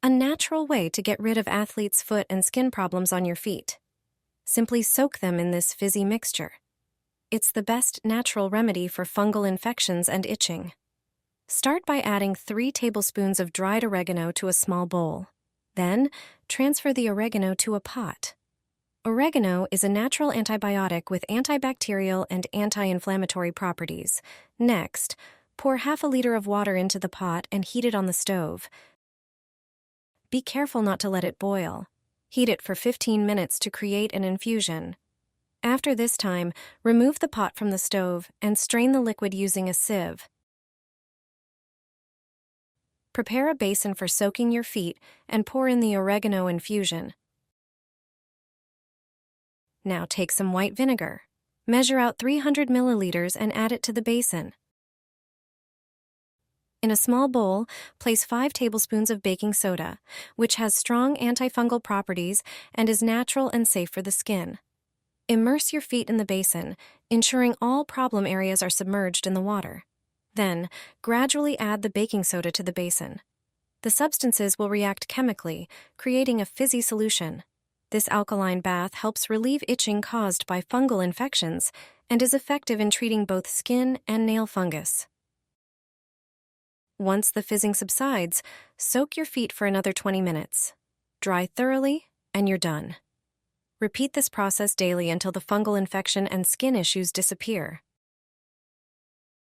a natural way to get rid of athlete's foot and skin problems on your feet. Simply soak them in this fizzy mixture. It's the best natural remedy for fungal infections and itching. Start by adding 3 tablespoons of dried oregano to a small bowl. Then, transfer the oregano to a pot. Oregano is a natural antibiotic with antibacterial and anti-inflammatory properties. Next, pour half a liter of water into the pot and heat it on the stove. Be careful not to let it boil. Heat it for 15 minutes to create an infusion. After this time, remove the pot from the stove and strain the liquid using a sieve. Prepare a basin for soaking your feet and pour in the oregano infusion. Now take some white vinegar. Measure out 300 milliliters and add it to the basin. In a small bowl, place 5 tablespoons of baking soda, which has strong antifungal properties and is natural and safe for the skin. Immerse your feet in the basin, ensuring all problem areas are submerged in the water. Then, gradually add the baking soda to the basin. The substances will react chemically, creating a fizzy solution. This alkaline bath helps relieve itching caused by fungal infections and is effective in treating both skin and nail fungus. Once the fizzing subsides, soak your feet for another 20 minutes. Dry thoroughly, and you're done. Repeat this process daily until the fungal infection and skin issues disappear.